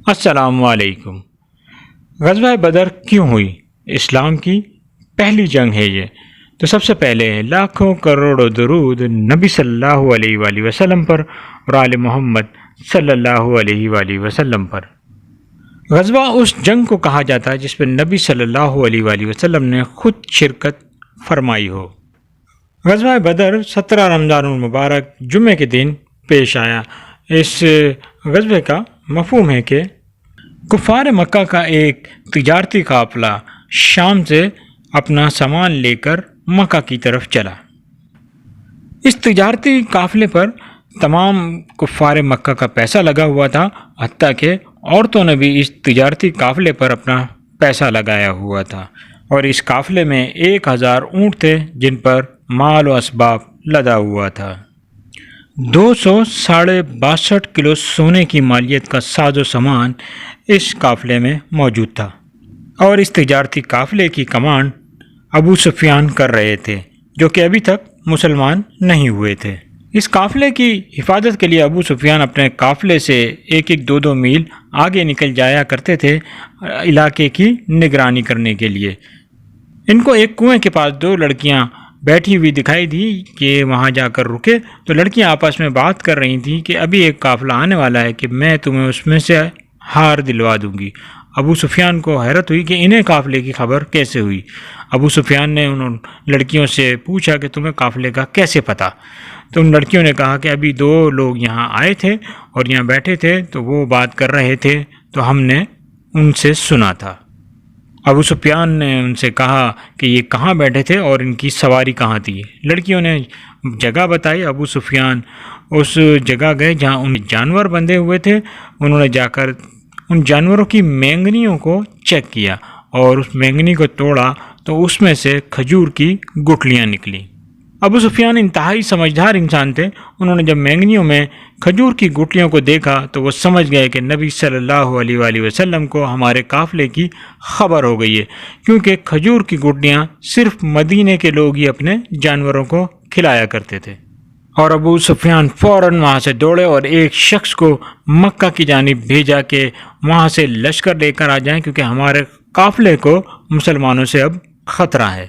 السلام علیکم۔ غزوہ بدر کیوں ہوئی؟ اسلام کی پہلی جنگ ہے یہ، تو سب سے پہلے لاکھوں کروڑوں درود نبی صلی اللہ علیہ وآلہ وسلم پر اور آل محمد صلی اللہ علیہ وآلہ وسلم پر۔ غزوہ اس جنگ کو کہا جاتا ہے جس میں نبی صلی اللہ علیہ وآلہ وسلم نے خود شرکت فرمائی ہو۔ غزوہ بدر 17 رمضان المبارک جمعے کے دن پیش آیا۔ اس غزوے کا مفہوم ہے کہ کفار مکہ کا ایک تجارتی قافلہ شام سے اپنا سامان لے کر مکہ کی طرف چلا۔ اس تجارتی قافلے پر تمام کفار مکہ کا پیسہ لگا ہوا تھا، حتیٰ کہ عورتوں نے بھی اس تجارتی قافلے پر اپنا پیسہ لگایا ہوا تھا، اور اس قافلے میں 1000 اونٹ تھے جن پر مال و اسباب لدا ہوا تھا۔ 262 کلو سونے کی مالیت کا ساز و سامان اس قافلے میں موجود تھا، اور اس تجارتی قافلے کی کمانڈ ابو سفیان کر رہے تھے، جو کہ ابھی تک مسلمان نہیں ہوئے تھے۔ اس قافلے کی حفاظت کے لیے ابو سفیان اپنے قافلے سے 1-2 میل آگے نکل جایا کرتے تھے علاقے کی نگرانی کرنے کے لیے۔ ان کو ایک کنویں کے پاس 2 لڑکیاں بیٹھی ہوئی دکھائی دی کہ وہاں جا کر رکے، تو لڑکیاں آپس میں بات کر رہی تھیں کہ ابھی ایک قافلہ آنے والا ہے کہ میں تمہیں اس میں سے ہار دلوا دوں گی۔ ابو سفیان کو حیرت ہوئی کہ انہیں قافلے کی خبر کیسے ہوئی۔ ابو سفیان نے ان لڑکیوں سے پوچھا کہ تمہیں قافلے کا کیسے پتہ؟ تو ان لڑکیوں نے کہا کہ ابھی 2 لوگ یہاں آئے تھے اور یہاں بیٹھے تھے، تو وہ بات کر رہے تھے تو ہم نے ان سے سنا تھا۔ ابو سفیان نے ان سے کہا کہ یہ کہاں بیٹھے تھے اور ان کی سواری کہاں تھی؟ لڑکیوں نے جگہ بتائی۔ ابو سفیان اس جگہ گئے جہاں ان جانور بندھے ہوئے تھے۔ انہوں نے جا کر ان جانوروں کی مینگنیوں کو چیک کیا اور اس مینگنی کو توڑا تو اس میں سے کھجور کی گٹلیاں نکلیں۔ ابو سفیان انتہائی سمجھدار انسان تھے۔ انہوں نے جب مینگنیوں میں کھجور کی گٹلیوں کو دیکھا تو وہ سمجھ گئے کہ نبی صلی اللہ علیہ وآلہ وسلم کو ہمارے قافلے کی خبر ہو گئی ہے، کیونکہ کھجور کی گٹلیاں صرف مدینے کے لوگ ہی اپنے جانوروں کو کھلایا کرتے تھے۔ اور ابو سفیان فوراً وہاں سے دوڑے اور ایک شخص کو مکہ کی جانب بھیجا کہ وہاں سے لشکر لے کر آ جائیں، کیونکہ ہمارے قافلے کو مسلمانوں سے اب خطرہ ہے۔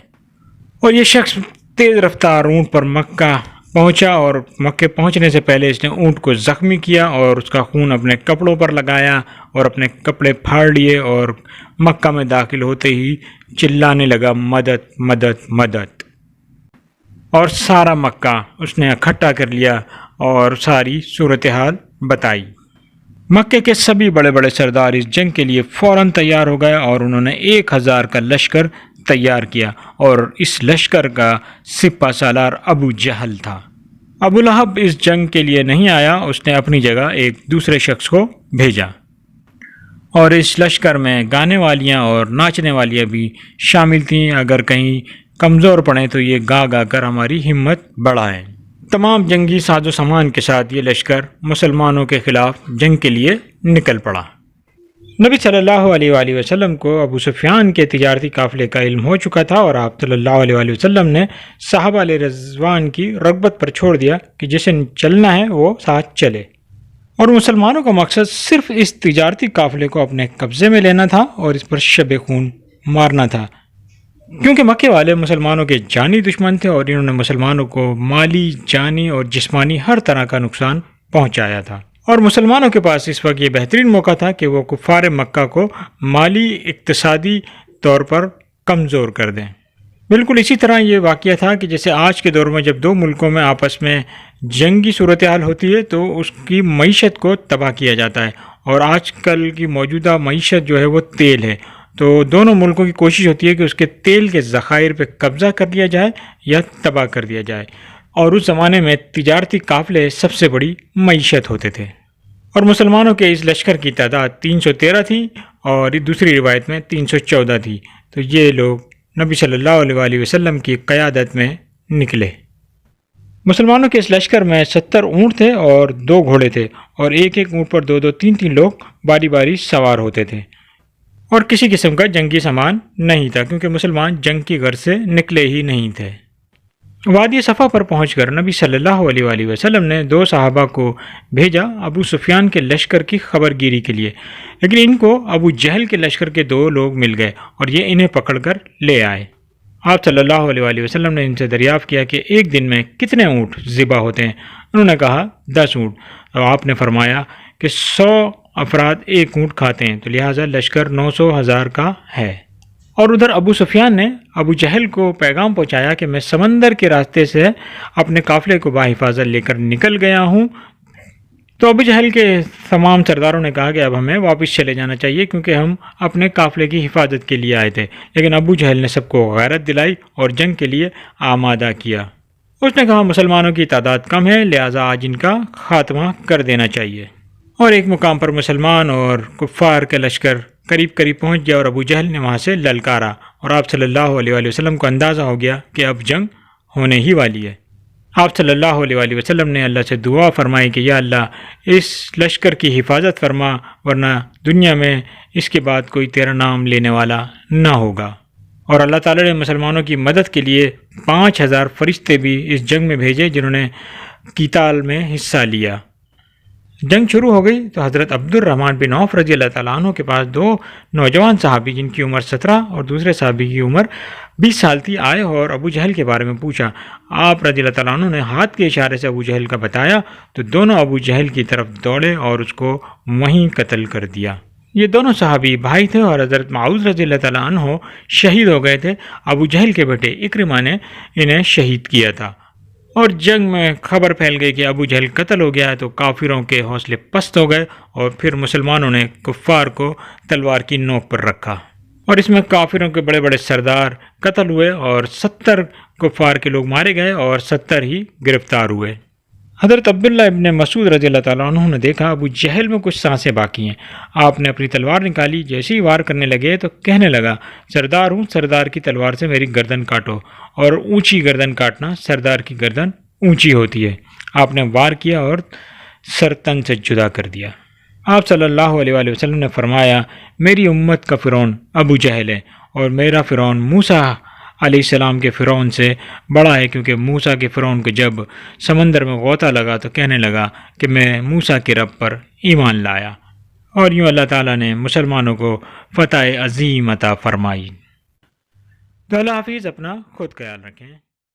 اور یہ شخص تیز رفتار اونٹ پر مکہ پہنچا، اور مکہ پہنچنے سے پہلے اس نے اونٹ کو زخمی کیا اور اس کا خون اپنے کپڑوں پر لگایا اور اپنے کپڑے پھاڑ لیے، اور مکہ میں داخل ہوتے ہی چلانے لگا مدد مدد مدد، اور سارا مکہ اس نے اکٹھا کر لیا اور ساری صورتحال بتائی۔ مکے کے سبھی بڑے بڑے سردار اس جنگ کے لیے فوراً تیار ہو گئے، اور انہوں نے 1000 کا لشکر تیار کیا، اور اس لشکر کا سپہ سالار ابو جہل تھا۔ ابو لہب اس جنگ کے لیے نہیں آیا، اس نے اپنی جگہ ایک دوسرے شخص کو بھیجا، اور اس لشکر میں گانے والیاں اور ناچنے والیاں بھی شامل تھیں۔ اگر کہیں کمزور پڑیں تو یہ گا گا کر ہماری ہمت بڑھائیں۔ تمام جنگی ساز و سامان کے ساتھ یہ لشکر مسلمانوں کے خلاف جنگ کے لیے نکل پڑا۔ نبی صلی اللہ علیہ وآلہ وسلم کو ابو سفیان کے تجارتی قافلے کا علم ہو چکا تھا، اور آپ صلی اللہ علیہ وآلہ وسلم نے صحابہ علیہ رضوان کی رغبت پر چھوڑ دیا کہ جسے چلنا ہے وہ ساتھ چلے، اور مسلمانوں کا مقصد صرف اس تجارتی قافلے کو اپنے قبضے میں لینا تھا اور اس پر شب خون مارنا تھا، کیونکہ مکے والے مسلمانوں کے جانی دشمن تھے، اور انہوں نے مسلمانوں کو مالی، جانی اور جسمانی ہر طرح کا نقصان پہنچایا تھا، اور مسلمانوں کے پاس اس وقت یہ بہترین موقع تھا کہ وہ کفار مکہ کو مالی اقتصادی طور پر کمزور کر دیں۔ بالکل اسی طرح یہ واقعہ تھا کہ جیسے آج کے دور میں جب 2 ملکوں میں آپس میں جنگی صورتحال ہوتی ہے تو اس کی معیشت کو تباہ کیا جاتا ہے، اور آج کل کی موجودہ معیشت جو ہے وہ تیل ہے، تو دونوں ملکوں کی کوشش ہوتی ہے کہ اس کے تیل کے ذخائر پہ قبضہ کر لیا جائے یا تباہ کر دیا جائے، اور اس زمانے میں تجارتی قافلے سب سے بڑی معیشت ہوتے تھے۔ اور مسلمانوں کے اس لشکر کی تعداد 313 تھی، اور دوسری روایت میں 314 تھی، تو یہ لوگ نبی صلی اللہ علیہ وآلہ وسلم کی قیادت میں نکلے۔ مسلمانوں کے اس لشکر میں 70 اونٹ تھے اور 2 گھوڑے تھے، اور ایک اونٹ پر 2-3 لوگ باری باری سوار ہوتے تھے، اور کسی قسم کا جنگی سامان نہیں تھا، کیونکہ مسلمان جنگ کی غرض سے نکلے ہی نہیں تھے۔ وادی صفا پر پہنچ کر نبی صلی اللہ علیہ وآلہ وسلم نے 2 صحابہ کو بھیجا ابو سفیان کے لشکر کی خبر گیری کے لیے، لیکن ان کو ابو جہل کے لشکر کے 2 لوگ مل گئے اور یہ انہیں پکڑ کر لے آئے۔ آپ صلی اللہ علیہ وآلہ وسلم نے ان سے دریافت کیا کہ ایک دن میں کتنے اونٹ ذبح ہوتے ہیں؟ انہوں نے کہا 10 اونٹ۔ اور آپ نے فرمایا کہ 100 افراد ایک اونٹ کھاتے ہیں، تو لہٰذا لشکر 900,000 کا ہے۔ اور ادھر ابو سفیان نے ابو جہل کو پیغام پہنچایا کہ میں سمندر کے راستے سے اپنے قافلے کو بحفاظت لے کر نکل گیا ہوں۔ تو ابو جہل کے تمام سرداروں نے کہا کہ اب ہمیں واپس چلے جانا چاہیے کیونکہ ہم اپنے قافلے کی حفاظت کے لیے آئے تھے، لیکن ابو جہل نے سب کو غیرت دلائی اور جنگ کے لیے آمادہ کیا۔ اس نے کہا مسلمانوں کی تعداد کم ہے، لہٰذا آج ان کا خاتمہ کر دینا چاہیے۔ اور ایک مقام پر مسلمان اور کفار کا لشکر قریب پہنچ گیا اور ابو جہل نے وہاں سے للکارا، اور آپ صلی اللہ علیہ وآلہ وسلم کو اندازہ ہو گیا کہ اب جنگ ہونے ہی والی ہے۔ آپ صلی اللہ علیہ وآلہ وسلم نے اللہ سے دعا فرمائی کہ یا اللہ اس لشکر کی حفاظت فرما، ورنہ دنیا میں اس کے بعد کوئی تیرا نام لینے والا نہ ہوگا۔ اور اللہ تعالیٰ نے مسلمانوں کی مدد کے لیے 5000 فرشتے بھی اس جنگ میں بھیجے جنہوں نے قتال میں حصہ لیا۔ جنگ شروع ہو گئی تو حضرت عبد الرحمن بن عوف رضی اللہ تعالیٰ عنہ کے پاس 2 نوجوان صحابی جن کی عمر 17 اور دوسرے صحابی کی عمر 20 سال تھی آئے اور ابو جہل کے بارے میں پوچھا۔ آپ رضی اللہ تعالیٰ عنہ نے ہاتھ کے اشارے سے ابو جہل کا بتایا تو دونوں ابو جہل کی طرف دوڑے اور اس کو وہیں قتل کر دیا۔ یہ دونوں صحابی بھائی تھے اور حضرت معاذ رضی اللہ تعالیٰ عنہ شہید ہو گئے تھے۔ ابو جہل کے بیٹے اکرمہ نے انہیں شہید کیا تھا۔ اور جنگ میں خبر پھیل گئی کہ ابو جہل قتل ہو گیا ہے تو کافروں کے حوصلے پست ہو گئے اور پھر مسلمانوں نے کفار کو تلوار کی نوک پر رکھا، اور اس میں کافروں کے بڑے بڑے سردار قتل ہوئے اور 70 کفار کے لوگ مارے گئے اور 70 ہی گرفتار ہوئے۔ حضرت عبداللہ ابن مسعود رضی اللہ تعالیٰ عنہ نے دیکھا ابو جہل میں کچھ سانسیں باقی ہیں۔ آپ نے اپنی تلوار نکالی، جیسے ہی وار کرنے لگے تو کہنے لگا سردار ہوں، سردار کی تلوار سے میری گردن کاٹو، اور اونچی گردن کاٹنا سردار کی گردن اونچی ہوتی ہے۔ آپ نے وار کیا اور سر تن سے جدا کر دیا۔ آپ صلی اللہ علیہ وآلہ وسلم نے فرمایا میری امت کا فرعون ابو جہل ہے اور میرا فرعون موسیٰ علیہ السلام کے فرعون سے بڑا ہے، کیونکہ موسیٰ کے فرعون کو جب سمندر میں غوطہ لگا تو کہنے لگا کہ میں موسیٰ کے رب پر ایمان لایا، اور یوں اللہ تعالیٰ نے مسلمانوں کو فتح عظیم عطا فرمائی۔ تو اللہ حافظ، اپنا خود خیال رکھیں۔